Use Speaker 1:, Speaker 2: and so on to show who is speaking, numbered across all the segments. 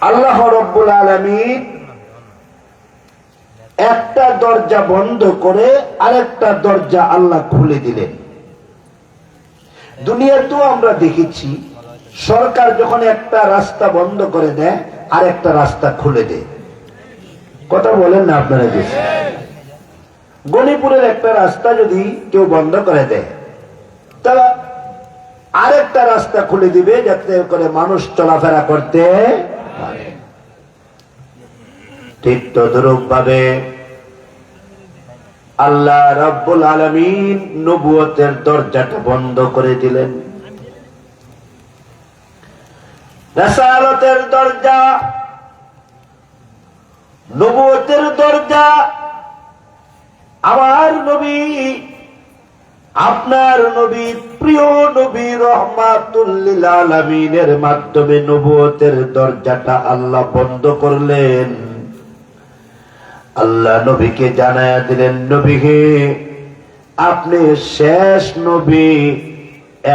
Speaker 1: আল্লাহ রাব্বুল আলামিন একটা দরজা বন্ধ করে আরেকটা দরজা আল্লাহ খুলে দিলেন। দুনিয়াতেও আমরা দেখেছি, সরকার যখন একটা রাস্তা বন্ধ করে দেয় আরেকটা রাস্তা খুলে দেয়। কথা বলেন না আপনারা? দেশে গণিপুরের একটা রাস্তা যদি কেউ বন্ধ করে দেয়, তারা আরেকটা রাস্তা খুলে দিবে যাতে করে মানুষ চলাফেরা করতে পারে। ঠিক তদ্রূপ ভাবে আল্লাহ রাব্বুল আলামিন নবুয়তের দরজাটা বন্ধ করে দিলেন। রাসালাতের দরজা, নবুয়তের দরজা আমার নবী, আপনার নবী, প্রিয় নবী রহমাতুল লিল আলামিনের মাধ্যমে নবুয়তের দরজাটা আল্লাহ বন্ধ করলেন। আল্লাহ নবীকে জানায়া দিলেন, নবী হে, আপনি শেষ নবী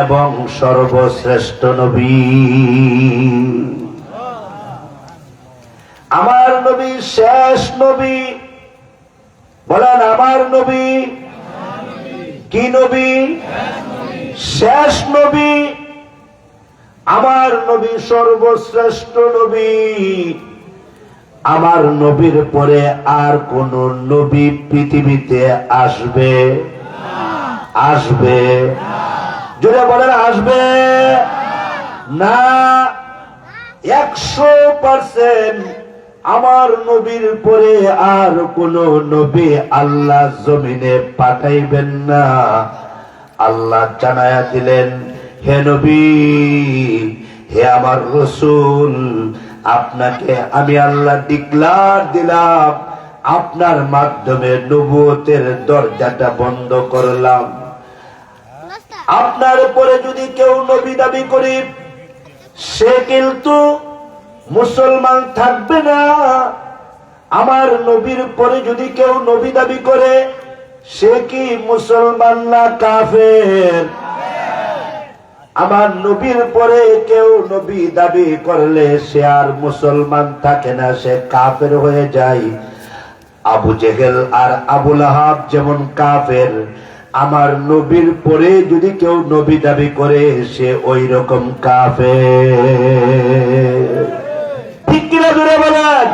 Speaker 1: এবং সর্বশ্রেষ্ঠ নবী। আমার নবী শেষ নবী। বলেন আমার নবী কি নবী? শেষ নবী। আমার নবী সর্বশ্রেষ্ঠ নবী। আমার নবীর পরে আর কোন নবী পৃথিবীতে আসবে? আসবে? জোরে বলেন আসবে না। 100% আমার নবীর পরে আর কোন নবী আল্লাহ জমিনে পাঠাইবেন না। আল্লাহ জানায়া দিলেন, হে নবী, হে আমার রাসূল, আপনাকে আমি আল্লাহ ডিক্লার দিলাম, আপনার মাধ্যমে নবুয়তের দরজাটা বন্ধ করলাম। আপনার উপরে যদি কেউ নবী দাবি করে, সে কিন্তু মুসলমান থাকবে না। আমার নবীর পরে যদি কেউ নবী দাবি করে, সে কি মুসলমান না কাফের? আমার নবীর পরে কেউ নবী দাবি করলে সে আর মুসলমান থাকে না, সে কাফের হয়ে যায়। আবু জেহেল আর আবু লাহাব যেমন কাফের, আমার নবীর পরে যদি কেউ নবী দাবি করে সে ওই রকম কাফের। ঠিক কিনা জোরে বলেন?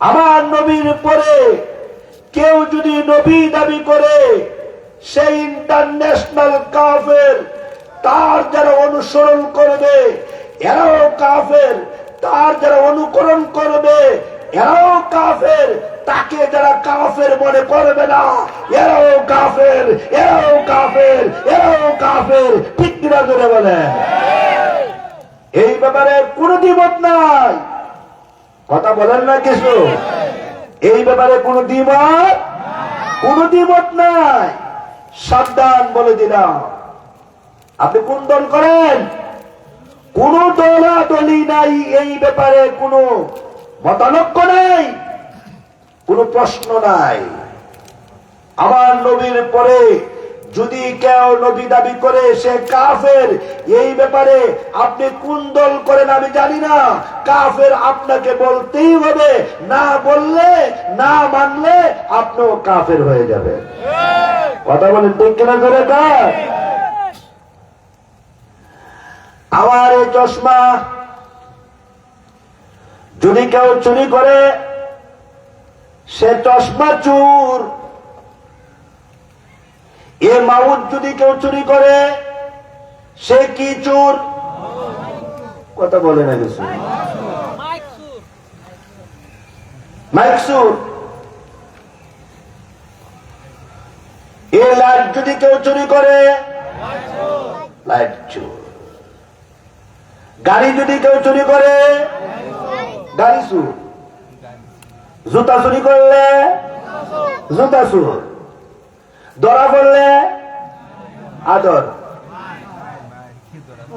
Speaker 1: আমার নবীর পরে কেউ যদি নবী দাবি করে সে ইন্টারন্যাশনাল কাফের। তার যারা অনুসরণ করবে এরাও কাফের, তার যারা অনুকরণ করবে এরাও কাফের, তাকে যারা কাফের মনে করবে না এরাও কাফের, এরাও কাফের, এরাও কাফের। ঠিক কিনা জোরে বলে? এই ব্যাপারে কোনো দ্বিমত নাই। কথা বলেন না কিছু? এই ব্যাপারে কোনো দ্বিমত, কোনো দ্বিমত নাই। সাবধান বলে দিলাম। আপনি কোন দল করেন? কোন দলাদলি নাই, এই ব্যাপারে কোনো মতানৈক্য নাই, কোনো প্রশ্ন নাই। আমার নবীর পরে যদি কেউ নবী দাবি করে সে কাফের। এই ব্যাপারে আপনি কোন দল করেন আমি জানি না, কাফের আপনাকে বলতেই হবে। না বললে, না মানলে আপনিও কাফের হয়ে যাবেন। কথা বলেন ঠিক কিনা করে? আমার এই চশমা যদি কেউ চুরি করে সে চশমা চোর। এ মাউথ যদি কেউ চুরি করে সে কি চোর? কথা বলে না কিছু? মাইক চোর। এ লাইট যদি কেউ চুরি করে লাইট চোর। গাড়ি যদি কেউ চুরি করে গাড়ি চোর। জুতা চুরি করলে জুতা চোর। ধরা পড়লে আদর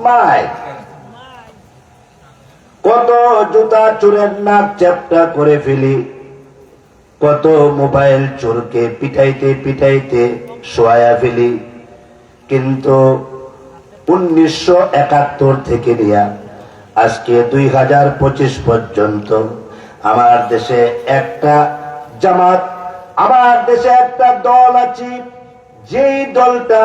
Speaker 1: মাই। কত জুতা চোরের নাক চ্যাপটা করে ফেলি, কত মোবাইল চোরকে পিটাইতে পিটাইতে শোয়া ফেলি। কিন্তু 1971 থেকে নিয়ে আজকে 2025 পর্যন্ত আমার দেশে একটা জামাত, আমার দেশে একটা দল আছে, যেই দলটা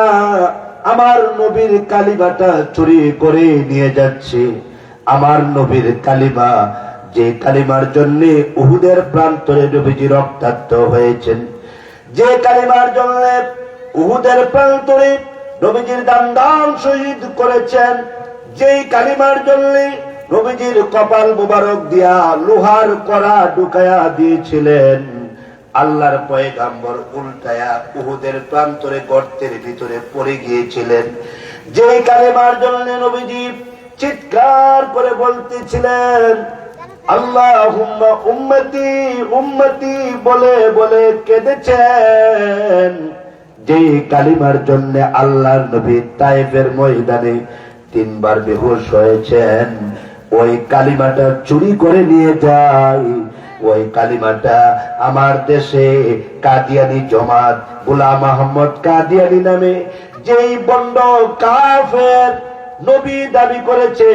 Speaker 1: আমার নবীর কালিমাটা চুরি করে নিয়ে যাচ্ছে। আমার নবীর কালিমা, যে কালিমার জন্য উহুদের প্রান্তরে নবীজি রক্তাক্ত হয়েছেন, যে কালিমার জন্য উহুদের প্রান্তরে নবীজির দান শহীদ করেছেন, যেই কালিমার জন্য নবীজির কপাল মুবারক দিয়া লোহার কড়া ঢুকায়া দিয়েছিলেন, আল্লাহর পয়গাম্বর উল্টায়া উহুদের প্রান্তরে গর্তের ভিতরে পড়ে গিয়েছিলেন। যেই কালিমার জন্য নবীজি চিৎকার করে বলতেছিলেন আল্লাহুম্মা উম্মতি উম্মতি বলে বলে কেঁদেছেন, যেই কালিমার জন্য আল্লাহর নবী তায়েফের ময়দানে 3 বার বেহুশ হয়েছেন, ওই কালিমাটা চুরি করে নিয়ে যায়। ওই কালিমাটা আমার দেশে কাদিয়ানি জমাত, গোলাম আহমদ কাদিয়ানি নামে যেই বন্ড কাফের নবী দাবি করেছে,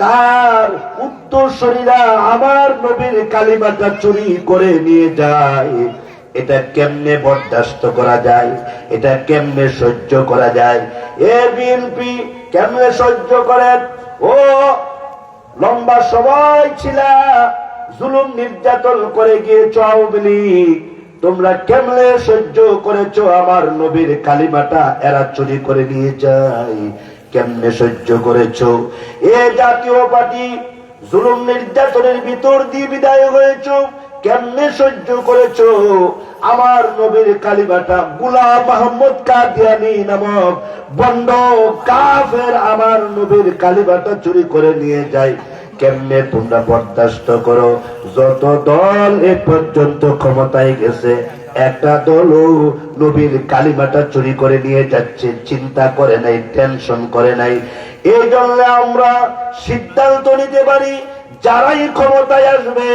Speaker 1: তার উত্তরসূরিরা আমার নবীর কালিমাটা চুরি করে নিয়ে যায়। এটা কেমনে বরদাস্ত করা যায়? এটা কেমনে সহ্য করা যায়? এ বিএনপি কেমনে সহ্য করেন? ও লম্বা সময় ছিল জুলুম নির্যাতন করে গিয়েছ আওয়ামী লীগ, তোমরা কেমনে সহ্য করেছো আমার নবীর কালিমাটা এরা চুরি করে নিয়ে যায়? কেমনে সহ্য করেছো? এ জাতীয় পার্টি জুলুম নির্যাতনের ভিতর দিয়ে বিদায় হয়েছো, কেমনে সহ্য করেছো আমার নবীর কালিমাটা গোলাম আহমদ কাদিয়ানি নামক বন্ড কাফের আমার নবীর কালিমাটা চুরি করে নিয়ে যায়? কেমনে তোমরা বরদাস্ত করো? যত দল এ পর্যন্ত ক্ষমতায় গেছে, একটা দলও নবীর কালিমাটা চুরি করে নিয়ে যাচ্ছে, চিন্তা করে নাই, টেনশন করে নাই। এই জন্য আমরা সিদ্ধান্ত নিতে পারি, যারাই ক্ষমতায় আসবে,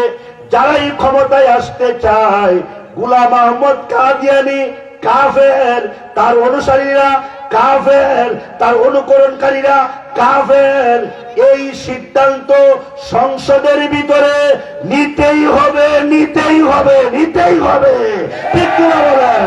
Speaker 1: যারাই ক্ষমতায় আসতে চায়, গোলাম আহমদ কাদিয়ানি কাফের, তার অনুসারীরা কাফের, তার অনুকরণকারীরা কাফের, এই সিদ্ধান্ত সংসদের ভিতরে নিতেই হবে, নিতেই হবে, নিতেই হবে। ঠিক কিনা বলেন?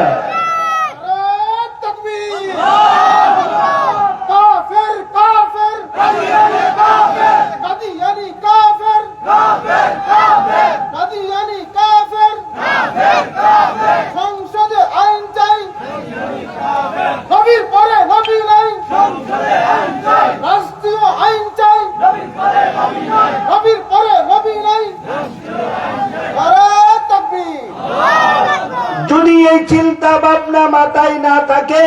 Speaker 2: কাফের কাফের কাদিয়ানি কাফের কাদিয়ানি কাফের কাফের কাফের কাদিয়ানি কাফের কাফের কাফের সংসদে আইন চাই কাদিয়ানি কাফের নবীর পরে নবী নাই সংসদে আইন চাই রাষ্ট্রীয় আইন চাই নবীর পরে নবী নাই নবীর পরে নবী নাই রাষ্ট্রীয় আইন চাই। নারে তাকবীর।
Speaker 1: যদি এই চিন্তা ভাবনা মাথায় না থাকে,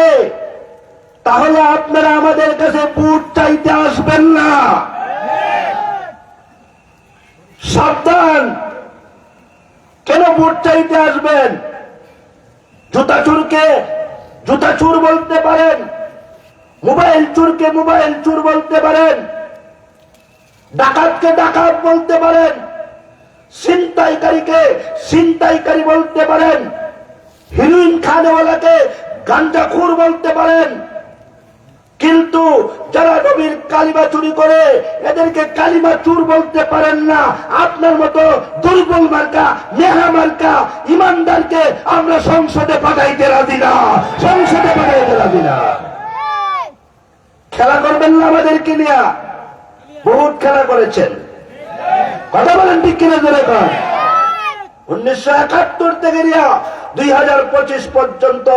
Speaker 1: তাহলে আপনারা আমাদের কাছে ভোট চাইতে আসবেন না। সাবধান। কেন ভোট চাইতে আসবেন? জুতা চুরকে জুতা চুর বলতে পারেন, মোবাইল চুরকে মোবাইল চুর বলতে পারেন, ডাকাতকে ডাকাত বলতে পারেন, ছিনতাইকারীকে ছিনতাইকারী বলতে পারেন, হিরোইন খানেওয়ালাকে গাঞ্জাখোর বলতে পারেন, কিন্তু যারা নবীর কালিমা চুরি করে এদেরকে কালিমা চুর বলতে পারেন না। আপনার মতো দুর্বল মার্কা, নেহা মার্কা ইমানদারকে আমরা সংসদে পাঠাইতে রাজি না, সংসদে পাঠাইতে রাজি না। খেলা করবেন না আমাদেরকে নিয়ে, বহুত খেলা করেছেন, কথা বলেন ঠিক কিনা জোরে কর। 1971 থেকে নিয়ে 2025 পর্যন্ত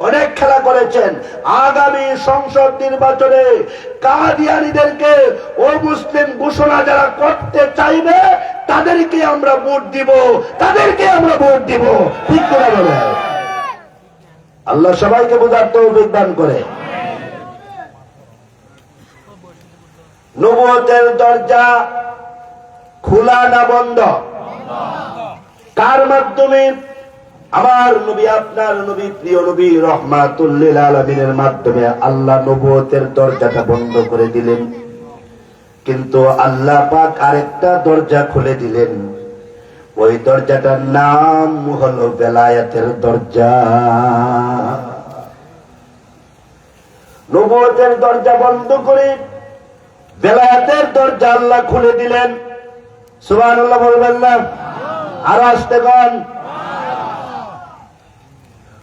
Speaker 1: অনেক খেলা করেছেন। আগামী সংসদ নির্বাচনে কাদিয়ানীদেরকে ও মুসলিম ঘোষণা যারা করতে চাইবে তাদেরকে আমরা ভোট দিব, তাদেরকে আমরা ভোট দিব। ঠিক করে বলে আল্লাহ সবাইকে বোঝার তৌফিক দান করে। নবুয়তের দরজা খোলা না বন্ধ? কার মাধ্যমে? আমার নবী, আপনার নবী, প্রিয় নবী রাহমাতুল লিল আলামিনের মাধ্যমে আল্লাহ নবুয়তের দরজাটা বন্ধ করে দিলেন। কিন্তু আল্লাহ পাক আরেকটা দরজা খুলে দিলেন, ওই দরজাটার নাম হলো বেলায়েতের দরজা। নবুয়তের দরজা বন্ধ করে বেলায়েতের দরজা আল্লাহ খুলে দিলেন। সুবহানাল্লাহ বলবেন না? আর আসতে কন।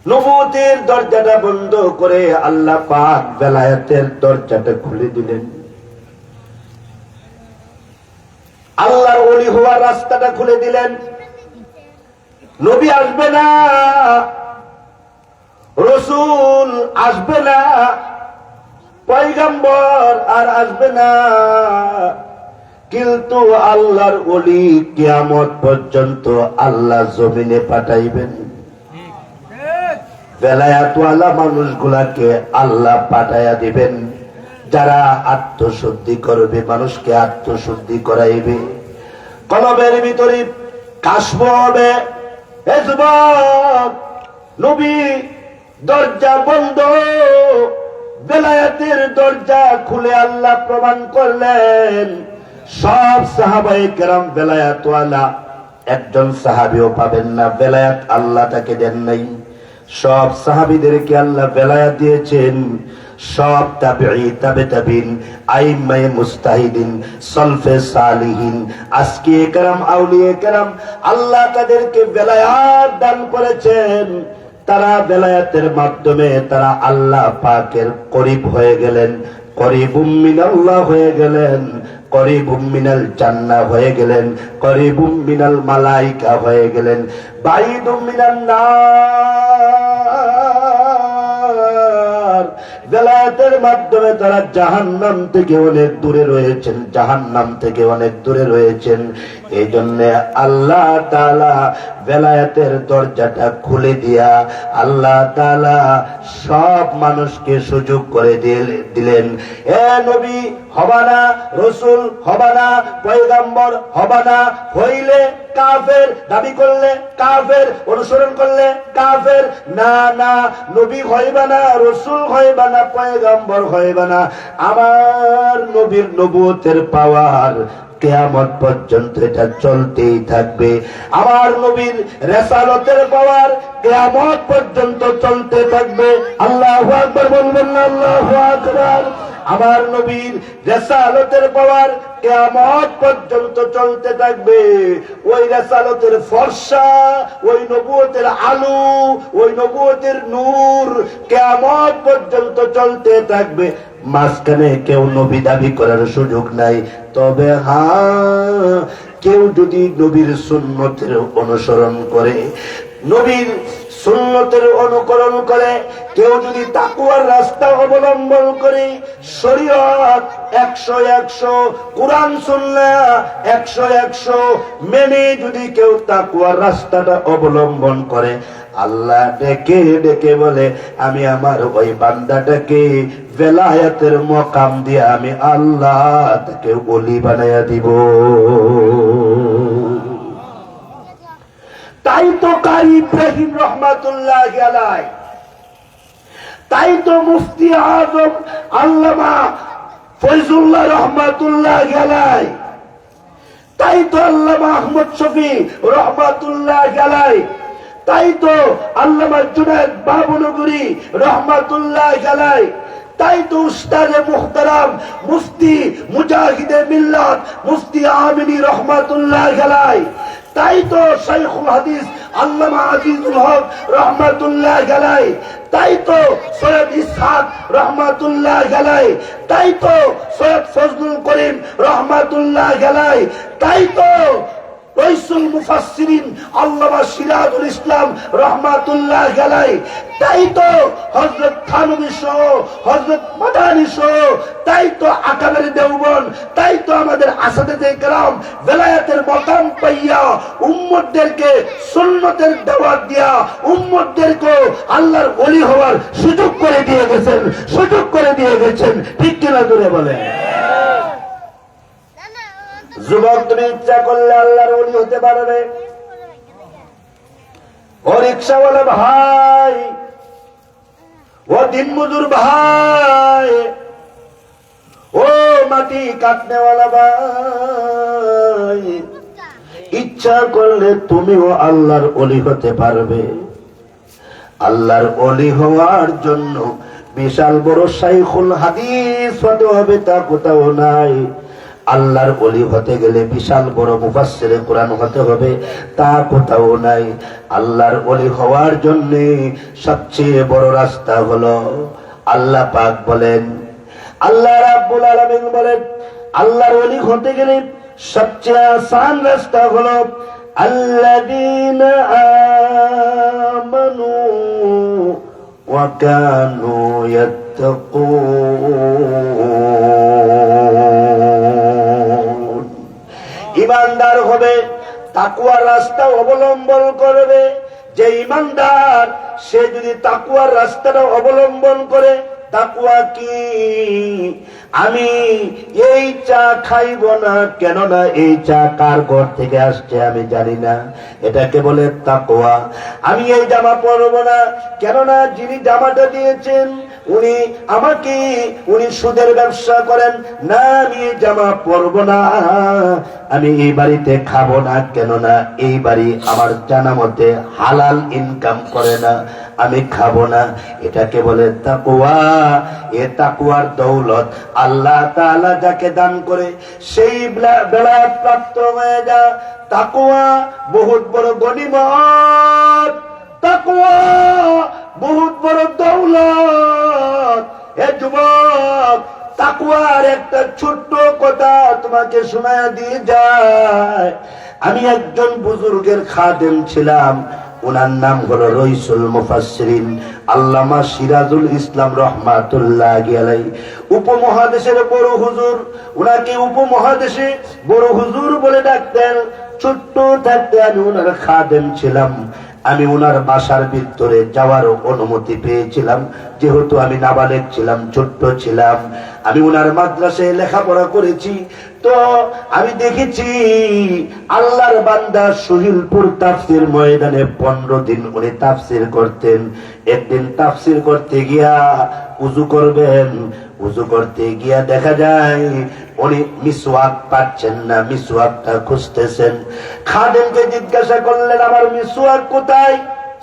Speaker 1: নবুয়তের দরজাটা বন্ধ করে আল্লাহ পাক বেলায়েতের দরজাটা খুলে দিলেন। আল্লাহর ওলি হওয়ার রাস্তাটা খুলে দিলেন। নবী আসবে না, রসুল আসবে না, পয়গম্বর আর আসবে না, কিন্তু আল্লাহর ওলি কিয়ামত পর্যন্ত আল্লাহ জমিনে পাঠাইবেন। বেলায়াতওয়ালা মানুষগুলাকে আল্লাহ পাঠাইয়া দিবেন, যারা আত্মশুদ্ধি করবে, মানুষকে আত্মশুদ্ধি করাইবে, কলবের ভিতরে কাশফ হবে। হে যুবক, নবী দরজা বন্ধ, বেলায়েতের দরজা খুলে আল্লাহ প্রমাণ করলেন। সব সাহাবায়ে কেরাম বেলায়াতওয়ালা, একজন সাহাবীও পাবেন না বেলায়াত আল্লাহ তাকে দেন নাই। সব সাহাবীদেরকে আল্লাহ বেলায়াত দিয়েছেন। সব তাবেঈ, তাবে তাবিন, আইম্মায়ে মুজতাহিদিন, সলফে সালিহিন, আসকিয়ে কেরাম, আউলিয়ে কেরাম, আল্লাহ তাদেরকে বেলায়াত দান করেছেন। তারা বেলায়াতের মাধ্যমে তারা আল্লাহ পাকের করিব হয়ে গেলেন, করিবুম মিনাল্লাহ হয়ে গেলেন, করিবুম মিনাল জান্নাহ হয়ে গেলেন, করিবুম মিনাল মালাইকা হয়ে গেলেন, বাইদুম মিনান নার। বেলায়েতের মাধ্যমে তারা জাহান্নাম থেকে অনেক দূরে রয়েছেন, জাহান্নাম থেকে অনেক দূরে রয়েছেন। এই জন্য আল্লাহ তাআলা বেলায়েতের দরজাটা খুলে দিয়া আল্লাহ তাআলা সব মানুষকে সুযোগ করে দিলেন। এ নবী হবা না, রসুল হবা না, পয়গম্বর হবা না, হইলে কাফের, দাবি করলে কাফের, অনুসরণ করলে কাফের। না না, নবী হইবা না, রসুল হইবা না, পয়গম্বর হইবা না। আমার নবীর নবুয়তের পাওয়ার কিয়ামত পর্যন্ত এটা চলতেই থাকবে। আমার নবীর রিসালাতের পাওয়ার কিয়ামত পর্যন্ত চলতে থাকবে। আল্লাহু আকবার বলবেন না? আল্লাহু আকবার। আমার নবীর রিসালাতের পাওয়ার কিয়ামত পর্যন্ত চলতে থাকবে। ওই রিসালাতের ফর্সা, ওই নবুয়তের আলো, ওই নবুয়তের নূর কিয়ামত পর্যন্ত চলতে থাকবে। মাঝখানে কেউ নবী দাবি করার সুযোগ নাই। তবে হ্যাঁ, কেউ যদি নবীর সুন্নতের অনুসরণ করে, নবীর সুন্নতের অনুকরণ করে, কেউ যদি তাকওয়ার রাস্তা অবলম্বন করে, শরীয়ত 100 কোরআন সুন্নাহ 100 মেনে যদি কেউ তাকওয়ার রাস্তাটা অবলম্বন করে, আল্লাহ ডেকে ডেকে বলে, আমি আমার ওই বান্দাটাকে বেলায়েতের মকাম দিয়ে আমি আল্লাহ তাকে ওলি বানাইয়া দিব। তাই তো কারি ইব্রাহিম রহমাতুল্লাহি আলাইহি, তাই তো মুফতি আজম আল্লামা ফয়জুল্লাহ রহমাতুল্লাহি আলাইহি, তাই তো আল্লামা আহমদ শফি রহমাতুল্লাহি আলাইহি, তাই তো আল্লামা জুনায়েদ বাবুনগরী রহমাতুল্লাহি আলাইহি, তাই তো উস্তাদে মুহতারাম মুফতি মুজাহিদে মিল্লাত মুফতি আমিনী রহমাতুল্লাহি আলাইহি, তাই তো শাইখুল হাদিস আল্লামা আজিজুল হক রহমাতুল্লাহি আলাইহি, তাই তো সৈয়দ ইসহাক রহমাতুল্লাহি আলাইহি, তাই তো সৈয়দ ফজলুল করিম রহমাতুল্লাহি আলাইহি, তাই তো রাইসুল মুফাসসিরিন আল্লামা সিরাজুল ইসলাম রাহমাতুল্লাহি আলাইহি, তাই তো হযরত থানভী সহ, হযরত মাদানী সহ, তাই তো আকাবের দেওবন্দ, তাই তো আমাদের আসাদায়ে কেরাম বেলায়েতের মাকাম পাইয়া উম্মতদেরকে সুন্নতের দাওয়াত দিয়া উম্মতদেরকে আল্লাহর ওলি হওয়ার সুযোগ করে দিয়ে গেছেন, সুযোগ করে দিয়ে গেছেন। ঠিক কিনা জোরে বলেন? যুবক, তুমি ইচ্ছা করলে আল্লাহর ওলি হতে পারবে। ও রিকশাওয়ালা ভাই, ও দিনমজুর ভাই, ও মাটি কাটনেওয়ালা ভাই, ইচ্ছা করলে তুমিও আল্লাহর ওলি হতে পারবে। আল্লাহর ওলি হওয়ার জন্য বিশাল বড় শাইখুল হাদিস হতে হবে তা কোথাও নাই। আল্লাহর ওলি হতে গেলে বিশাল বড় মুফাসসিরে কোরআন হতে হবে তা কোথাও নাই। আল্লাহর ওলি হওয়ার জন্য সবচেয়ে বড় রাস্তা হলো, আল্লাহ পাক বলেন, আল্লাহ রাব্বুল আলামিন বলেন, আল্লাহর ওলি হতে গেলে সবচেয়ে আসান রাস্তা হলো আল্লাযীনা আমানু ওয়া কানু ইয়াত্তাকুন। ঈমানদার হবে, তাকওয়ার রাস্তা অবলম্বন করবে। যে ঈমানদার সে যদি তাকওয়ার রাস্তাটা অবলম্বন করে, তাকওয়া কি? আমি এই চা খাইব না, কেননা এই চা কার ঘর থেকে আসছে আমি জানি না, এটাকে বলে তাকওয়া। আমি এই জামা পরব না, কেননা যিনি জামাটা দিয়েছেন উনি আমাকে, উনি সুদের ব্যবসা করেন না, আমি এই জামা পরব না। আমি এই বাড়িতে খাবো না, কেননা এই বাড়ি আমার জানা মতে হালাল ইনকাম করে না, আমি খাবো না। এটাকে বলে তাকওয়া। এ তাকওয়ার দৌলত আল্লাহ তাআলা যাকে দান করে সেই বেলায়েত প্রাপ্ত হয়ে যায়। তাকওয়া বহুত বড় গনিমত, তাকওয়া বহুত বড় দৌলত। হে যুবক, তাকওয়ার একটা ছোট্ট কথা তোমাকে শোনায় দিয়ে যায়। আমি একজন বুজুর্গের খাদেম ছিলাম, ওনার নাম হলো রইসুল মুফাসসিরিন আল্লামা সিরাজুল ইসলাম রাহমাতুল্লাহি আলাইহি। উপমহাদেশের বড় হুজুর, ওনাকে উপমহাদেশে বড় হুজুর বলে ডাকতেন। ছোট্ট থাকতে আমি ওনার খাদেম ছিলাম। আমি ওনার বাসার ভিতরে যাওয়ার অনুমতি পেয়েছিলাম, যেহেতু আমি নাবালেগ ছিলাম, ছোট্ট ছিলাম। আমি ওনার মাদ্রাসায় লেখাপড়া করেছি। তো আমি দেখেছি আল্লাহর বান্দা সহিলপুর তাফসীর ময়দানে 15 দিন উনি তাফসীর করতেন। একদিন তাফসীর করতে গিয়া উযু করবেন, উযু করতে গিয়া দেখা যায় উনি মিসওয়াক পাচ্ছেন না, মিসওয়াকটা খুঁজতেছেন। খাদেমকে জিজ্ঞাসা করলেন, আমার মিসওয়াক কোথায়?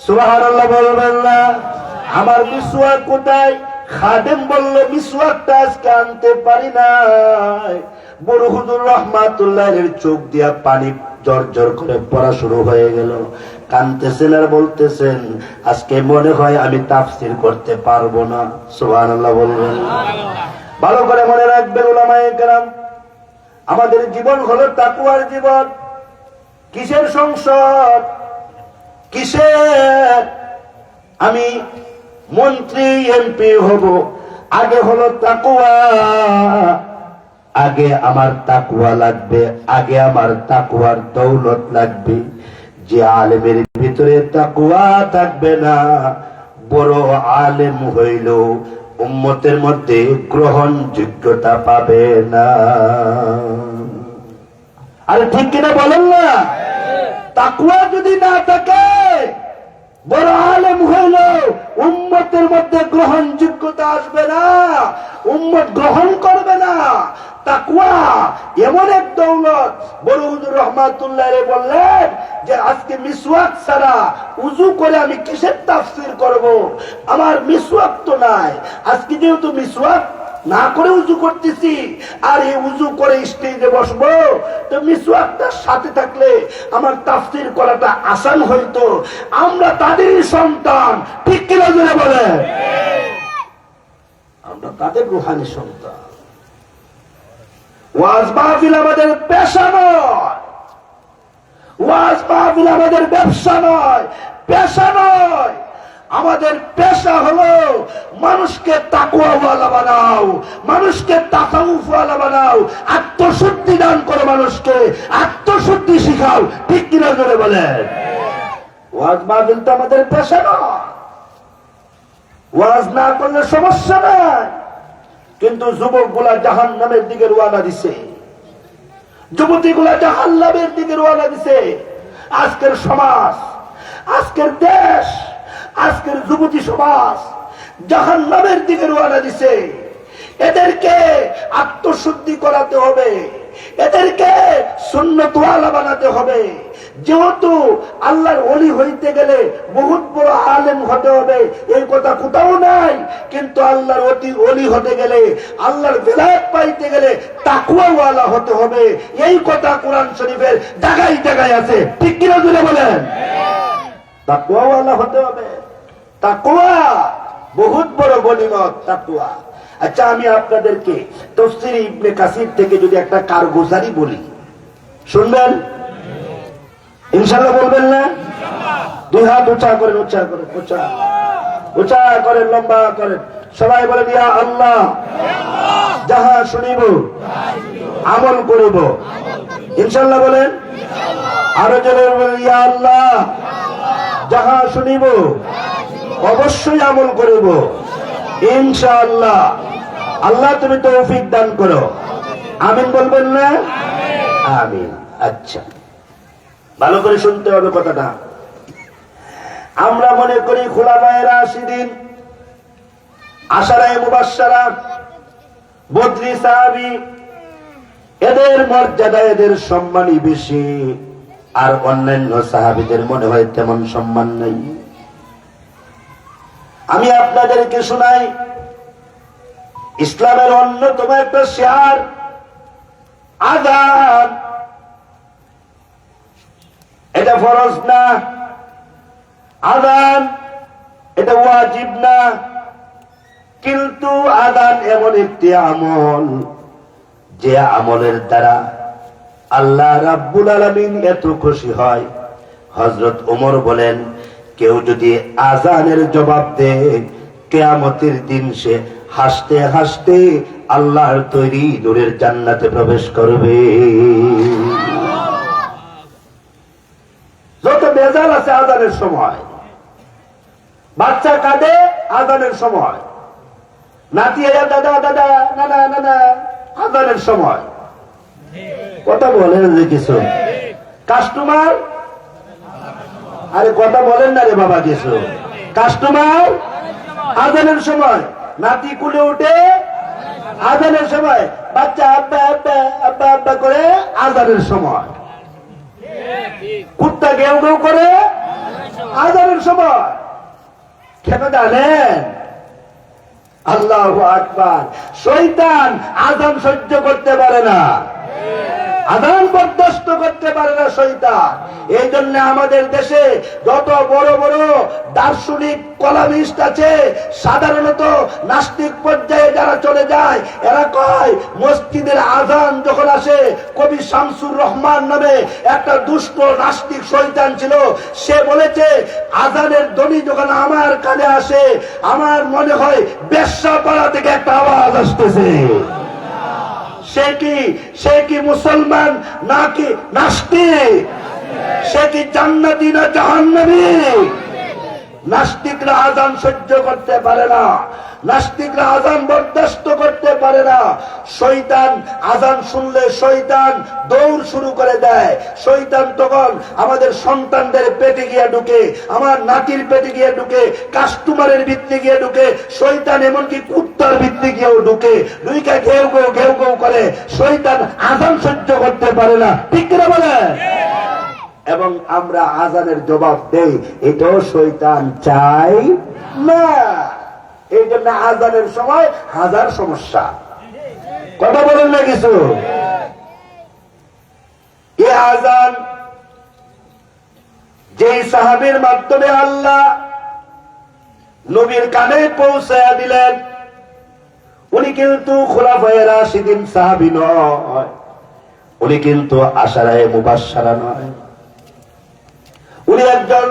Speaker 1: সুবহানাল্লাহ বলবেন না? আমার মিসওয়াক কোথায়? খাদেম বলল, মিসওয়াকটা আজকে আনতে পারি নাই। বড় হুজুর রাহমাতুল্লাহির চোখ দিয়া পানি জর্জর করে পড়া শুরু হয়ে গেল। কাঁদতেছেন আর বলতেছেন, আজকে মনে হয় আমি তাফসীর করতে পারবো না। সুবহানাল্লাহ বলবেন? ভালো করে মনে রাখবেন উলামায়ে কেরাম, আমাদের জীবন হলো তাকওয়ার জীবন। কিসের সংসদ? কিসের? আমি মন্ত্রী এমপি হব, আগে হলো তাকওয়া। আগে আমার তাকওয়া লাগবে, আগে আমার তাকওয়ার দৌলত লাগবে। যে আলেমের ভিতরে তাকওয়া থাকবে না, বড় আলেম হইল উম্মতের মধ্যে গ্রহণযোগ্যতা পাবে না। আরে ঠিক কিনা বলেন না? তাকওয়া যদি না থাকে, বড় আলেম হইল উম্মতের মধ্যে গ্রহণযোগ্যতা আসবে না, উম্মত গ্রহণ করবে না। তাকওয়া এমন এক দৌলত। বড় হুজুর রাহমাতুল্লাহি বললেন যে আজকে মিসওয়াক ছাড়া উযু করে আমি কিসের তাফসীর করব? আমার মিসওয়াক তো নাই। আজকে যেহেতু মিসওয়াক না করে উযু করতেছি, আর এই উযু করে স্টেজে বসবো, তো মিসওয়াকটার সাথে থাকলে আমার তাফসীর করাটা আসান হইতো। আমরা তাদেরই সন্তান, ঠিক কিনা জোরে বলে? আমরা তাদের রূহানি সন্তান। ওয়াজ মাহফিল আমাদের পেশা নয়, ওয়াজ মাহফিল আমাদের ব্যবসা নয়, পেশা নয়। আমাদের পেশা হলো মানুষকে তাকওয়াওয়ালা বানাও, মানুষকে তাসাউফওয়ালা বানাও, আত্মশুদ্ধি দান করো, মানুষকে আত্মশুদ্ধি শিখাও। ঠিক কিনা জোরে বলেন? ওয়াজ মাহফিল তো আমাদের পেশা নয়। ওয়াজ না করলে সমস্যা নাই, কিন্তু যুবকগুলা জাহান্নামের দিকে রওনা দিছে, যুবতীগুলা জাহান্নামের দিকে রওনা দিছে। আজকের সমাজ, আজকের দেশ, আজকের যুবতী সমাজ জাহান্নামের দিকে রওনা দিছে। এদেরকে আত্মশুদ্ধি করাতে হবে, এদেরকে সুন্নতওয়ালা বানাতে হবে, যেহেতু আল্লাহর ওলি হইতে গেলে বহুত বড় আলেম হতে হবে এই কথা কোথাও নাই, কিন্তু আল্লাহর ওলি হতে গেলে, আল্লাহর বেলায়েত পাইতে গেলে তাকওয়াওয়ালা হতে হবে, এই কথা কোরআন শরীফের জায়গায় জায়গায় আছে। ঠিক কিনা জুড়ে বলেন? তাকওয়াওয়ালা হতে হবে। তাকওয়া বহুত বড় গনিমত, তাকওয়া। আচ্ছা, আমি আপনাদেরকে তাফসীর ইবনে কাসির থেকে যদি একটা কারগুজারি বলি, শুনবেন ইনশাআল্লাহ? বলবেন না? দুই হাত উঁচা করেন, উঁচা করেন, উঁচা করেন, লম্বা করেন, সবাই বলেন ইয়া আল্লাহ, যাহা শুনিব আমল করিব। ইনশাআল্লাহ বলেন। আরো জোরে বলেন ইয়া আল্লাহ, যাহা শুনিব অবশ্যই আমল করিব ইনশাআল্লাহ। আল্লাহ তুমি তৌফিক দান করো। আমিন বলবেন না? আমিন। আচ্ছা, ভালো করে শুনতে হবে কথাটা। আমরা মনে করি খুলাফায়ে রাশিদিন, আশারায়ে মুবাশশারা, বদরি সাহাবী, এদের মর্যাদা, এদের সম্মানই বেশি, আর অন্যান্য সাহাবীদের মনে হয় তেমন সম্মান নেই। আমি আপনাদেরকে শোনাই, ইসলামের অন্যতম একটা শিয়ার আযান। এটা ফরজ না, আযান এটা ওয়াজিব না, কিন্তু আযান এমন একটি আমল, যে আমলের দ্বারা আল্লাহ রাব্বুল আলামিন এত খুশি হয়। হযরত ওমর বলেন, কেউ যদি আযানের জবাব দেয়, কিয়ামতের দিন সে হাসতে হাসতে আল্লাহর তৈরি নূরের জান্নাতে প্রবেশ করবে। যত বেজাল আছে আযানের সময়, বাচ্চা কাঁদে আযানের সময়, নাতি দাদা দাদা নানা নানা আযানের সময়, কথা বলেন যে কিছু কাস্টমার, আরে কথা বলেন না রে বাবা কিছু, কাস্টমার আযানের সময়, নাতি কুলে উঠে আযানের সময়, বাচ্চা আব্বা আব্বা আব্বা আব্বা করে আযানের সময়, কুত্তা গেউ গেউ করে আযানের সময়। কেন জানেন? আল্লাহু আকবার। শয়তান আযান সহ্য করতে পারে না, আযান বরদাস্ত করতে পারে না শয়তান। এই জন্য আমাদের দেশে যত বড় বড় দার্শনিক কলামিস্ট আছে, সাধারণত নাস্তিক পর্যায়ে যারা চলে যায়, এরা কয় মসজিদের আযান যখন আসে, কবি শামসুর রহমান নামে একটা দুষ্ট নাস্তিক শয়তান ছিল, সে বলেছে আযানের ধ্বনি যখন আমার কানে আসে, আমার মনে হয় বেশ্যাপাড়া থেকে একটা আওয়াজ আসতেছে। সে কি মুসলমান নাকি নাস্তিক? সে কি জান্নাতি না জাহান্নামী? নাস্তিকরা আযান সহ্য করতে পারে না, নাস্তিকরা আযান বরদাস্ত করতে পারে না। শয়তান আযান শুনলে শয়তান দৌড় শুরু করে দেয়। শয়তান তখন আমাদের সন্তানদের পেটে গিয়ে ঢুকে, আমার নাতির পেটে গিয়ে ঢুকে, কাস্টমারের ভিতরে গিয়ে ঢুকে, শয়তান এমনকি কুত্তার ভিতরে গিয়েও ঢুকে, দুইটা ঘেউ ঘেউ ঘেউ ঘেউ করে। শয়তান আযান সহ্য করতে পারে না, ঠিক কিনা বলে? এবং আমরা আযানের জবাব দেই, এটাও শয়তান চাই না। এই জন্য আযানের সময় হাজার সমস্যা। কথা বলেন না কিছু? এই আযান যেই সাহাবীর মাধ্যমে আল্লাহ নবীর কানে পৌঁছায়া দিলেন, উনি কিন্তু খুলাফায়ে রাশিদিন সাহাবী নয়, উনি কিন্তু আশারায়ে মুবাশশারা নয়, উনি একজন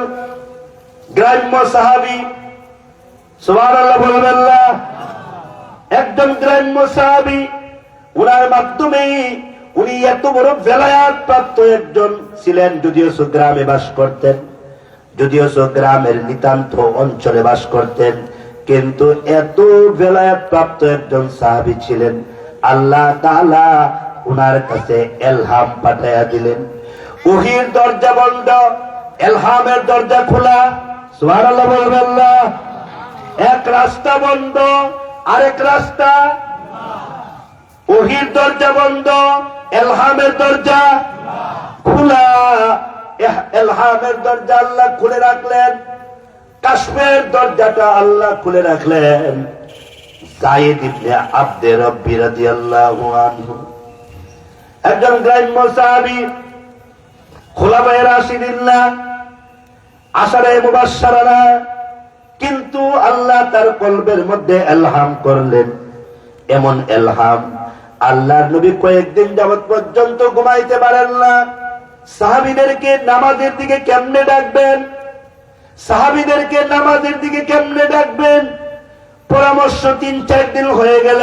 Speaker 1: গ্রাম্য সাহাবী। সুবহানাল্লাহ বলবেন না? একজন গ্রাম্য সাহাবী, উনার মাধ্যমে উনি এত বড় বেলায়াত প্রাপ্ত একজন ছিলেন। যদিও গ্রামে বাস করতেন, যদিও গ্রামের নিতান্ত অঞ্চলে বাস করতেন, কিন্তু এত বেলায়াত প্রাপ্ত একজন সাহাবী ছিলেন। আল্লাহ তাআলা উনার কাছে ইলহাম পাঠায়া দিলেন। ওহীর দরজা বন্ধ, ইলহামের দরজা খোলা। সুবহানাল্লাহ বলবেন না? এক রাস্তা বন্ধ, আরেক রাস্তা। ওহীর দরজা বন্ধ, ইলহামের দরজা খোলা। এলহামের দরজা আল্লাহ খুলে রাখলেন, কাশফের দরজাটা আল্লাহ খুলে রাখলেন। যায়েদ ইবনে আব্দে রব্বি রাদিয়াল্লাহু আনহু একজন গ্রাম্য সাহাবী, খুলাফায়ে রাশিদিন না, আশারে মুবাশশারা না, কিন্তু আল্লাহ তার কলবের মধ্যে এলহাম করলেন। এমন এলহাম, আল্লাহর নবী কয়েকদিন যাবত পর্যন্ত ঘুমাইতে পারেন না। সাহাবীদেরকে নামাজের দিকে কেমনে ডাকবেন, সাহাবীদেরকে নামাজের দিকে কেমনে ডাকবেন, পরামর্শ ৩-৪ দিন হয়ে গেল।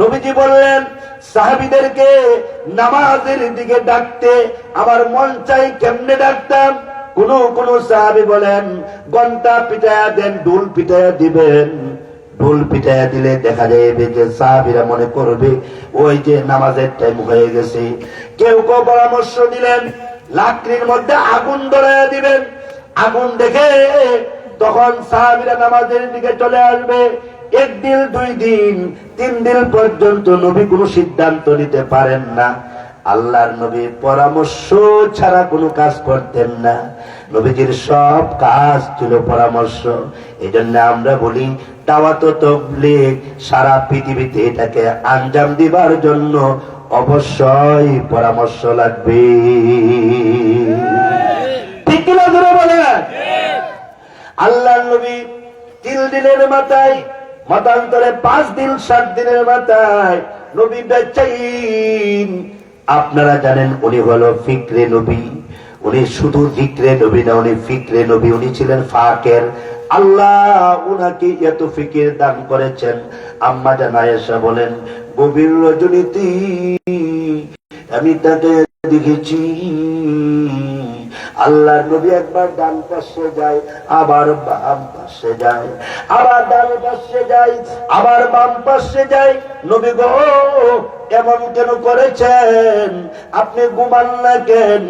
Speaker 1: নবীজি বললেন, সাহাবীদেরকে নামাজের দিকে ডাকতে আমার মন চাই, কেমনে ডাকতাম? কোন সাহাবী বলেন, ঘন্টা পিটায়া দেন, ঢোল পিটায়া দিবেন। ঢোল পিটায়া দিলে দেখা যাবে যে সাহাবীরা মনে করবে ওই যে নামাজের টাইম হয়ে গেছে। কেউ কেউ পরামর্শ দিলেন, লাকড়ির মধ্যে আগুন ধরাইয়া দিবেন, আগুন দেখে তখন সাহাবীরা নামাজের দিকে চলে আসবে। 1 দিন, 2 দিন, 3 দিন পর্যন্ত নবী কোনো সিদ্ধান্ত নিতে পারেন না। আল্লাহর নবী পরামর্শ ছাড়া কোনো কাজ করতেন না। নবীজির সব কাজ ছিল পরামর্শ। এজন্য আমরা বলি, দাওয়াত ও তাবলীগ সারা পৃথিবীতে এটাকে আঞ্জাম দিবার জন্য অবশ্যই পরামর্শ লাগবে। ঠিক কি না জোরে বলেন? আল্লাহর নবী 3 দিনের মাথায়, মতান্তরে 5 দিন 7 দিনের মাথায় নবী বেচাইন। আপনারা জানেন উনি হলো ফিকরে নবী। উনি শুধু জিক্রে নবী না, উনি ফিকরে নবী। উনি ছিলেন ফাকের। আল্লাহ উনাকে এত ফিকির দান করেছেন। আম্মা জান আয়েশা বলেন, গভীর রজনীতে আমি তাকে দেখেছি, আল্লাহর নবী একবার ডান পাশে যায়, আবার বাম পাশে যায়, আবার ডান পাশে যায়, আবার বাম পাশে যায়। নবী গো, এমন কেন করেছেন? আপনি ঘুমান না কেন?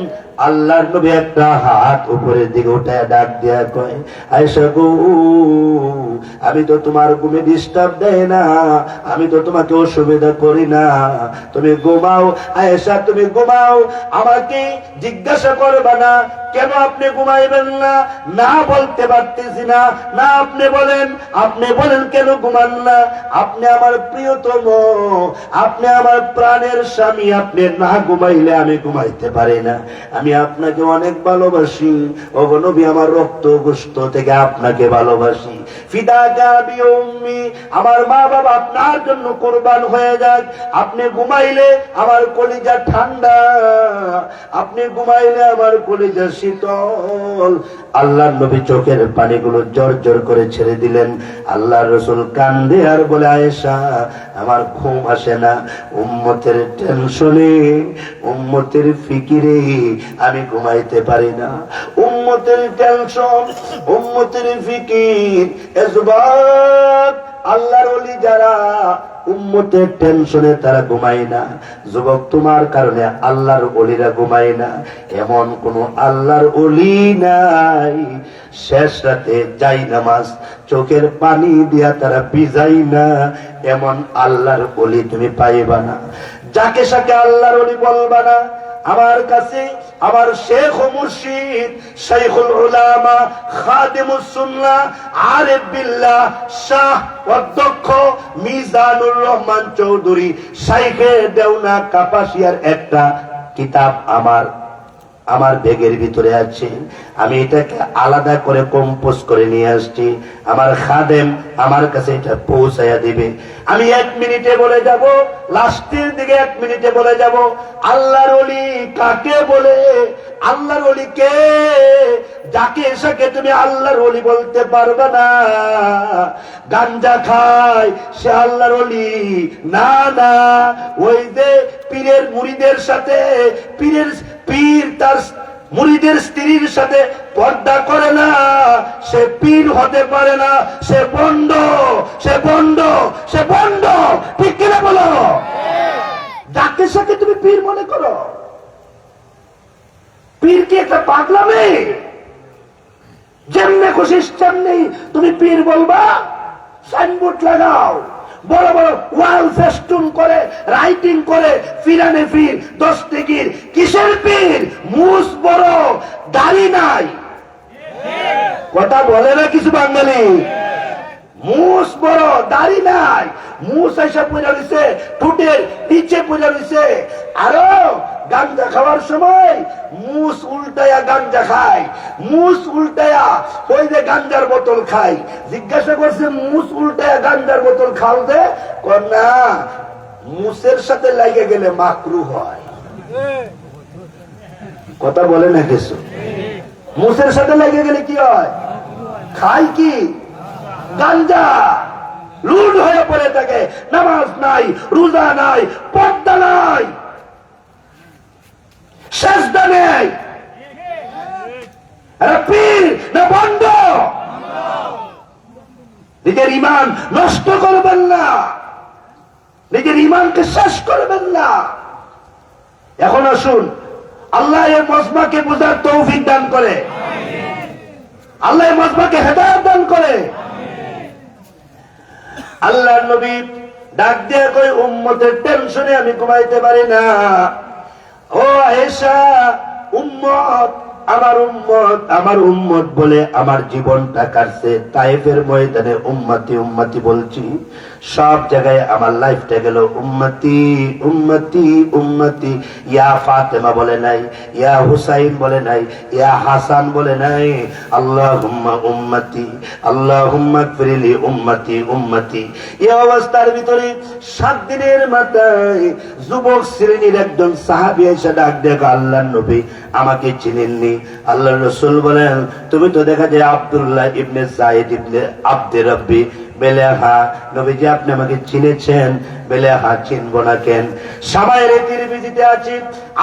Speaker 1: আল্লাহর নবী একটা হাত উপরের দিকে উঠায় ডাক দিয়া কয়, আয়েশা গো, আমি তো তোমার ঘুমে ডিস্টার্ব দেয় না, আমি তো তোমাকে অসুবিধা করি না, তুমি ঘুমাও। আয়েশা তুমি ঘুমাও, আমাকে জিজ্ঞাসা করবা না কেন আপনি ঘুমাইবেন না? না বলতে পারতেছি না। না আপনি বলেন কেন ঘুমান না? আপনি আমার প্রিয়তম, আপনি আমার প্রাণের স্বামী, আপনি না ঘুমাইলে আমি ঘুমাইতে পারি না। আমি আপনাকে অনেক ভালোবাসি। ওগো নবী, আমার রক্ত গোশত থেকে আপনাকে ভালোবাসি। ফিদাকা বি উম্মি, আমার মা বাবা আপনার জন্য কুরবান হয়ে যাক। আপনি ঘুমাইলে আমার কলিজা ঠান্ডা, আপনি ঘুমাইলে আমার কলিজা শীতল। আল্লাহর নবী চোখের পানিগুলো জোর করে ছেড়ে দিলেন। আল্লাহর রাসূল কান্দে আর বলে, আয়েশা আমার ঘুম আসে না, উম্মতের টেনশনে, উম্মতের ফিকিরে আমি ঘুমাইতে পারি না। উম্মতের টেনশন, উম্মতের ফিকির, এজবাত আল্লাহর ওলি যারা উম্মতের টেনশনে তারা ঘুমায় না। যুবক, তোমার কারণে আল্লাহর ওলিরা ঘুমায় না। এমন কোন আল্লাহর ওলি নাই শেষ রাতে যাই নামাজ চোখের পানি দিয়া তারা ভিজাই না, এমন আল্লাহর ওলি তুমি পাইবা না। যাকে সাকে আল্লাহর ওলি বলবা না। আমার কাছে আমার শেখ ও মুর্শিদ, শাইখুল উলামা, খাদিমুস সুন্নাহ, আরিফ বিল্লাহ, শাহ অধ্যক্ষ মিজানুর রহমান চৌধুরী শাইখে দেওনা কাপাসিয়ার একটা কিতাব আমার ব্যাগের ভিতরে আছে। আমি এটাকে আলাদা করে কম্পোজ করে নিয়ে আসছি। আমার খাদেম আমার কাছে এটা পৌঁছাইয়া দিবে। আমি 1 মিনিটে বলে যাব, লাস্টের দিকে 1 মিনিটে বলে যাব আল্লাহর ওলি কাকে বলে। আল্লাহর ওলি কে? যাকে এসে তুমি আল্লাহর ওলি বলতে পারবে না। গাঞ্জা খায় সে আল্লাহর ওলি না, না। ওই যে পীরের মুরিদের সাথে পীর তার মুরিদের স্ত্রীর সাথে পর্দা করে না, সে পীর হতে পারে না। সে বন্ড, সে বন্ড, সে বন্ড। ঠিক কিনা বলো? যাকে সাথে তুমি পীর মনে করো, পীর কি একটা পাগলামি? যেমনে খুশি তেমনি তুমি পীর বলবা। সাইনবোর্ড লাগাও, বড় বড় ওয়াল ফেস্টুন করে, রাইটিং করে, ফিরানে ফির, 10 টিকির। কিসের পীর? মুস বড়, দাড়ি নাই। কথা বলে না কিছু বাঙালি? মুস বড়, দাড়ি নাই, মুস এসে পড়ে রয়েছে, ঠোঁটের নিচে পড়ে রয়েছে। আরো গাঞ্জা খাওয়ার সময় মুস উল্টায়া গাঞ্জা খায়, মুস উল্টায়া ওই যে গাঞ্জার বোতল খায়। জিজ্ঞাসা করছে, মুস উল্টায়া গাঞ্জার বোতল খাও যে? না, মুসের সাথে লাগে গেলে মাকরু হয়। কথা বলে না কিছু? মুসের সাথে লাগে গেলে কি হয়? খায় কি? গাঞ্জা। লুট হয়ে পড়ে থাকে, নামাজ নাই, রোজা নাই, পর্দা নাই, সেজদা নেই। পীর না বন্ধ। নিজের ঈমান নষ্ট করবেন না, নিজের ঈমানকে শেষ করবেন না। এখন আসুন, আল্লাহ এই মজমাকে বুঝার তৌফিক দান করে, আল্লাহ এই মজমাকে হেদায়েত দান করে। আল্লাহ নবী ডাক দিয়ে কই, উম্মতের টেনশনে আমি ঘুমাইতে পারি না। ও আয়েশা, উম্মত, আমার উম্মত, আমার উম্মত বলে আমার জীবনটা কাটছে। তায়েফের ময়দানে উম্মতি উম্মতি বলছি, সব জায়গায় আমার লাইফটা গেল উম্মতি উম্মতি উম্মতি। ইয়া ফাতেমা বলে নাই, ইয়া হুসাইন বলে নাই, ইয়া হাসান বলে নাই, আল্লাহুম্মা উম্মতি, আল্লাহুম্মা গফিরলি উম্মতি উম্মতি। এই অবস্থার ভিতরে 7 দিনের মাথায় যুবক শ্রেণীর একজন সাহাবী এসে ডাক দেখো, আল্লাহর নবী আমাকে চিনেননি। আল্লাহর রাসূল বলেন, তুমি তো দেখা যায় আব্দুল্লাহ ইবনে সাইদ ইবনে আব্দে রব্বি। বেলে হা নবীজি, আপনি আমাকে চিনেছেন? বেলে হা, চিনব না কেন? সবাই রেতির বিজিতে আছি।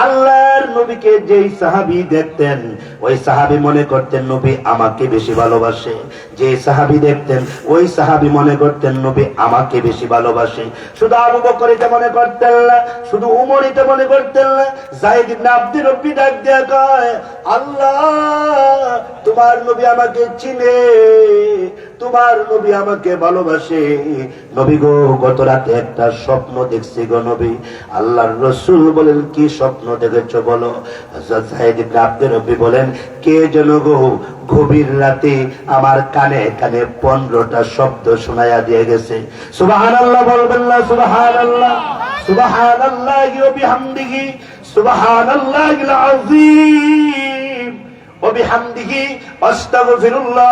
Speaker 1: আল্লাহর নবীকে যেই সাহাবী দেখতেন, ওই সাহাবী মনে করতেন নবী আমাকে বেশি ভালোবাসে। যে সাহাবী দেখতেন, ওই সাহাবী মনে করতেন নবী আমাকে বেশি ভালোবাসে। শুধু আবু বকরকে মনে করতেন না, শুধু উমরকে মনে করতেন না। যায়েদ ইবনে আব্দে রব্বি ডাক দেয়া কয়, আল্লাহ তোমার নবী আমাকে চিনে, তোমার নবী আমাকে ভালোবাসে। নবী গো, গত রাতে একটা স্বপ্ন দেখছি গো নবী। আল্লাহর রাসূল বলেন, কি স্বপ্ন দেখেছো বলো? হযরত যায়েদ ইবনে আব্দে রব্বি বলেন, কে যেন গো গভীর রাতে আমার কানে কানে 15টা শব্দ শোনায়া দিয়ে গেছে। সুবহানাল্লাহ বলবেন না? সুবহানাল্লাহ, সুবহানাল্লাহি ওয়া বিহামদিহি, সুবহানাল্লাহিল আযীম ওয়া বিহামদিহি, আস্তাগফিরুল্লাহ।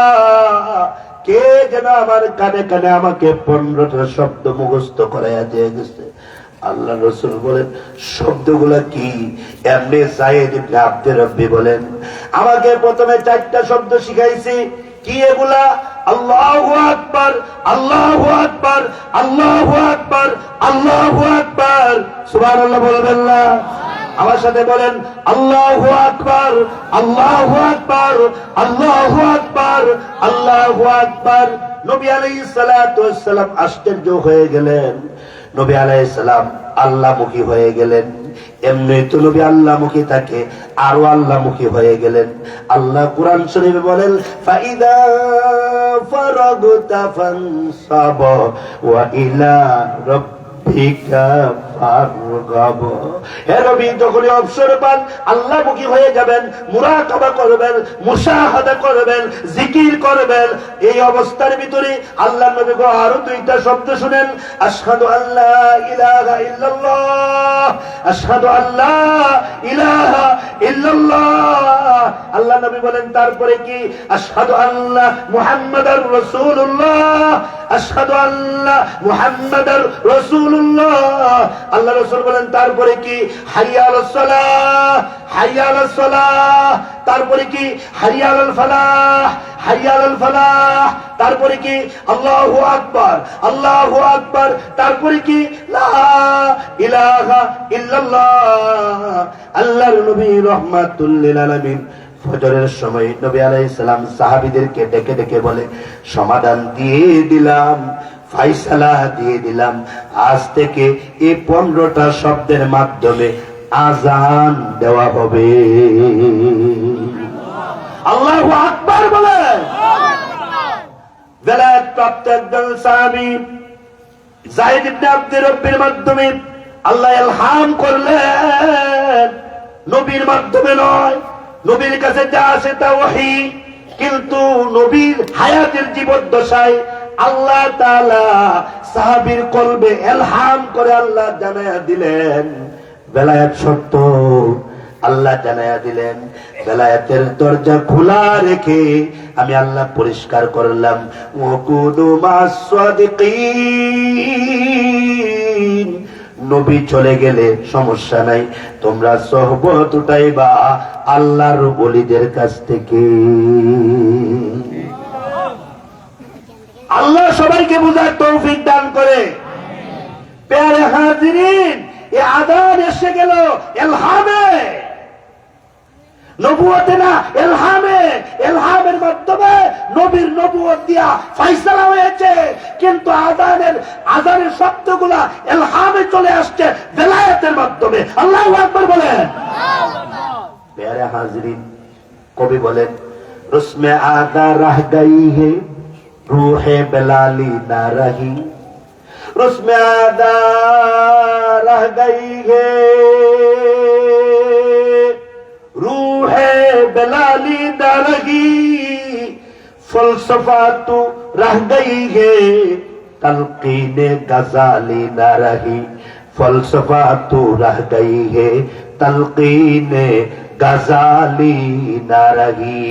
Speaker 1: কে যেন আমার কানে কানে আমাকে 15টা শব্দ মুখস্থ করাইয়া দিয়ে গেছে। আল্লাহ রাসূল বলেন, শব্দগুলা কি? এমনি যায়েদ ইবনে আব্দে রব্বি বলেন, আমাকে প্রথমে 4টা শব্দ শিখাইছি। কি এগুলা? আল্লাহু আকবার, আল্লাহু আকবার, আল্লাহু আকবার, আল্লাহু আকবার। সুবহানাল্লাহ বলবেন না? আমার সাথে বলেন, আল্লাহু আকবার, আল্লাহু আকবার, আল্লাহু আকবার, আল্লাহু আকবার। নবী আলাইহিস সালাতু ওয়াস সালাম আশ্চর্য হয়ে গেলেন। নবী আলাইহিস সালাম আল্লাহমুখী হয়ে গেলেন। এমনি তো নবী আল্লাহমুখী থাকে, আরো আল্লাহমুখী হয়ে গেলেন। আল্লাহ কুরআন শরীফে বলেন, ফাইদা ফারাগতা ফানসাব ওয়া ইলা রাব্বিকা ফারগাব। হে নবী, যখনই অবসর পান আল্লাহমুখী হয়ে যাবেন, মুরাকাবা করবেন, মুশাহাদা করবেন, জিকির করবেন। এই অবস্থার ভিতরে আল্লাহর নবী গো আরো 2টা শব্দ শুনেন, আশহাদু আল্লা ইলাহা ইল্লাল্লাহ, আশহাদু আল্লা ইলাহা ইল্লাল্লাহ। আল্লাহ নবী বলেন, তারপরে কি? আশহাদু আল্লা মুহাম্মাদার রাসূলুল্লাহ, আশহাদু আল্লা মুহাম্মাদার রাসূলুল্লাহ। আল্লাহ রাসূল বলেন, তারপরে কি? হাইয়া আলাস সালাহ, হাইয়া আলাস সালাহ। তারপরে কি? হাইয়া আলাল ফালাহ, হাইয়া আলাল ফালাহ। তারপরে কি? আল্লাহু আকবার, আল্লাহু আকবার। তারপরে কি? লা ইলাহা ইল্লাল্লাহ। আল্লাহর নবী রাহমাতুল লিল আলামিন ফজরের সময় নবী আলাইহিস সালাম সাহাবীদেরকে ডেকে ডেকে বলে, সমাধান দিয়ে দিলাম, ফাইসালা দিয়ে দিলাম, আজ থেকে এই 15টা শব্দের মাধ্যমে আযান দেওয়া হবে। আল্লাহু আকবার বলে। বেলায়েত প্রাপ্ত একজন সাহাবী যায়েদ ইবনে আব্দে রব্বির মাধ্যমে আল্লাহ ইলহাম করলেন, নবীর মাধ্যমে নয়, নবীর কাছে যা আসে তা ওহী, কিন্তু নবীর হায়াতের জীবদ্দশায় আল্লাহ তাআলা সাহাবীর কলবে ইলহাম করে আল্লাহ জানায়া দিলেন বেলায়েত সত্য। আল্লাহ জানায়া দিলেন বেলায়েতের দরজা খোলা রেখে আমি আল্লাহ পরিষ্কার করলাম, ওয়াকুনু মাস-সাদিকিন, নবী চলে গেলে সমস্যা নাই, তোমরা সোহবত উঠাইবা আল্লাহর ওলিদের কাছ থেকে। আল্লাহ সবাইকে বুঝার তৌফিক দান করে। প্যারে হাজিরিন, এ আযান এসে গেল ইলহামে, নবুয়তে না, ইলহামে। ইলহামের মাধ্যমে নবীর নবুয়ত দিয়া ফয়সালা হয়েছে, কিন্তু আযানের শব্দগুলা ইলহামে চলে আসছে বেলায়েতের মাধ্যমে। আল্লাহু আকবার বলেন। প্যারে হাজিরিন, কবি বলেন, রসমে আদা রাহ গই হে रूहे बेलाली ना रही, उसमें आदा रह गई है, रूहे बेलाली ना रही, फलसफा तो रह गई है, तलकीने गजाली ना रही, फलसफा तो रह गई है, तलकीने गजाली ना रही।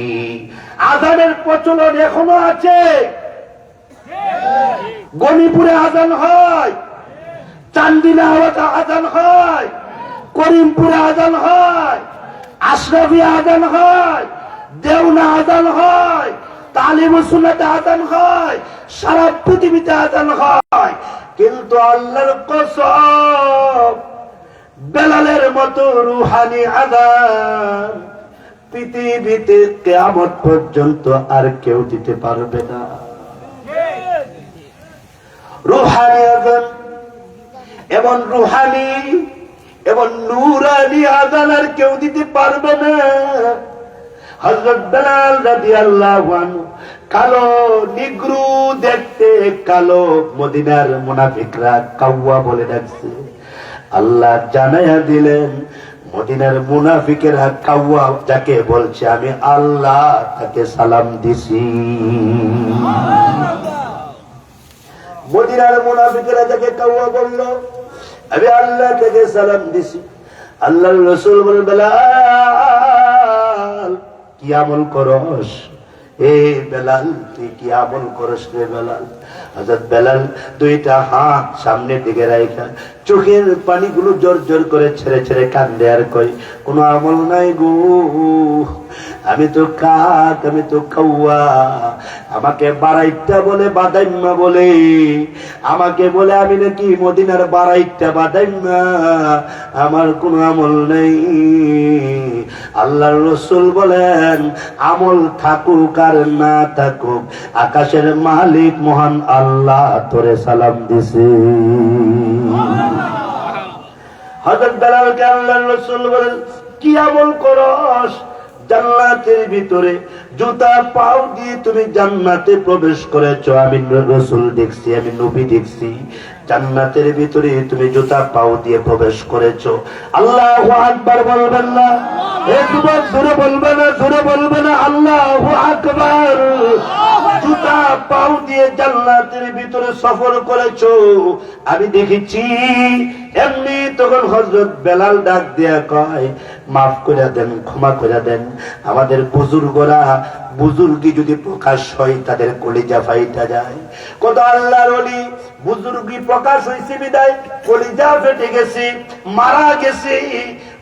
Speaker 1: আযানের প্রচলন এখনো আছে। গনিপুরে আযান হয়, চান্দিনা আযান হয়, করিমপুরে আযান হয়, আশরাফি আযান হয়, দেওনা আযান হয়, তালিমুস সুন্নাতে আযান হয়, সারা পৃথিবীতে আযান হয়, কিন্তু আল্লাহর কসম বেলালের মতো রুহানি আযান পৃথিবীতে কিয়ামত পর্যন্ত আর কেউ দিতে পারবে না। রুহানি আযান, এমন রুহানি এবং নূরানি আযান আর কেউ দিতে পারবে না। হযরত বেলাল রাদিয়াল্লাহু আনহু কালো নিগ্রু দেখতে, কালো মদিনার মুনাফিকরা কাওয়া বলে ডাকছে। আল্লাহ জানায়া দিলেন মদিনার মুনাফিকেরা কাওয়া যাকে বলছে আমি আল্লাহ তাকে সালাম দিছি। মদিনার মুনাফিকেরা যাকে কাওয়া বলল আমি আল্লাহ তাকে সালাম দিছি। আল্লাহর রাসূল বলেন, বেলাল কি আমল করস? এ বেলাল তুই কি আমল করস রে বেলাল? হযরত বেলাল দুইটা হাত সামনের দিকে রাখা চোখের পানিগুলো জোর জোর করে ছেড়ে ছেড়ে কান্দে আর কই, কোনো আমল নাই গো, আমি তো কাক, আমি তো কাওয়া, আমাকে বারাইটা বলে, বাদাইম্মা বলে, আমাকে বলে আমি নাকি মদিনার বারাইটা বাদাইম্মা, আমার কোনো আমল নেই। আল্লাহর রাসূল বলেন, আমল থাকুক আর না থাকুক, আকাশের মালিক মহান আল্লাহ তোরে সালাম দিছে। হযরত বেলালকে আল্লাহর রাসূল বলেন, কি আমল করস? জান্নাতের ভিতরে জুতা পাও দিয়ে তুমি জান্নাতে প্রবেশ করেছো, আমি রাসূল দেখছি, আমি নবী দেখছি। জান্নাতের ভিতরে তুমি জুতা পাও দিয়ে প্রবেশ করেছো। আল্লাহু আকবার বলবেন না? একবার জোরে বলবে না? জোরে বলবে না? আল্লাহু আকবার। জুতা পাও দিয়ে জান্নাতের ভিতরে সফর করেছো, আমি দেখেছি। এমনি তখন হযরত বেলাল ডাক দিয়া কয়, মাফ করে দেন, ক্ষমা করে দেন। আমাদের বুজুর্গরা, বুজুর্গি যদি প্রকাশ হয় তাদের কলিজা ফাইটা যায়। কত আল্লাহর ওলি বুজুর্গি প্রকাশ হয়েছে বিদায় কলিজা ফেটে গেছে, মারা গেছে।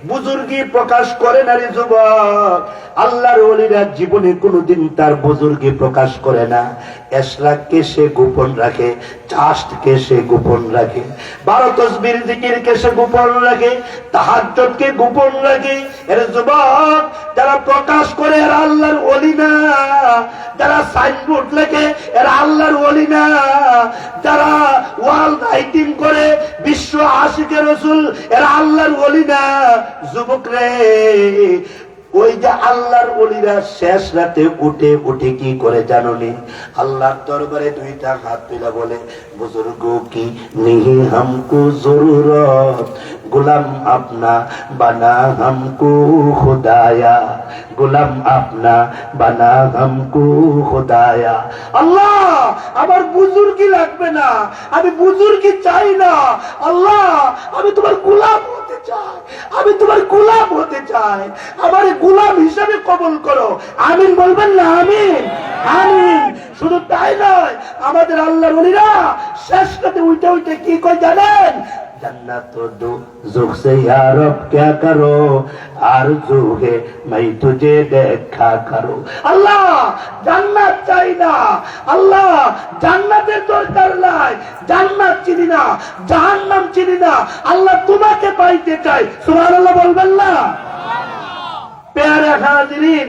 Speaker 1: বুজুর্গি প্রকাশ করে নারী যুবক। আল্লাহর ওলিরা জীবনে কোনোদিন তার বুজুর্গি প্রকাশ করে না। ইশরাককে সে গোপন রাখে, চাষ্টকে সে গোপন রাখে, 12 তাসবিহ জিকিরকে সে গোপন রাখে, তাহাজ্জুদকে গোপন রাখে। এর যুবক যারা প্রকাশ করে এরা আল্লাহর ওলি না, যারা সাইনবোর্ড লেখে এরা আল্লাহর ওলি না, যারা ওয়াল রাইটিং করে বিশ্ব আশিকে রাসূল এরা আল্লাহর ওলি না। যুবক রে, ওই যে আল্লাহর ওলিরা শেষ রাতে উঠে উঠে কি করে জানোনি? আল্লাহর দরবারে দুইটা হাত তুলে বলে, বুজুর্গ কি নিহি হামকো জরুরত, গুলাম আপনা বানা হামকো খুদায়া, গুলাম আপনা বানা হামকো খুদায়া। আল্লাহ, আমার বুজুর্গি লাগবে না, আমি বুজুর্গি চাই না। আল্লাহ, আমি তোমার গোলাম হতে চাই, আমি তোমার গোলাম হতে চাই, আমার গোলাম হিসাবে কবুল করো। আমিন বলবেন না? আমিন, আমিন। শুধু তাই নয়, আমাদের আল্লাহর ওলিরা শেষ রাতে উঠে উঠে কি কয় জানেন? जन्नत दो जुख से या रब क्या करो, आरज़ू है मैं तुझे देखा करो। আল্লাহ, জান্নাত চাই না, আল্লাহ জান্নাতের দরকার নাই, জান্নাত চিনি না, জাহান্নাম চিনি না, আল্লাহ তোমাকে পাইতে চাই। সুবহানাল্লাহ বলবেন না? প্যারা হাজিরিন,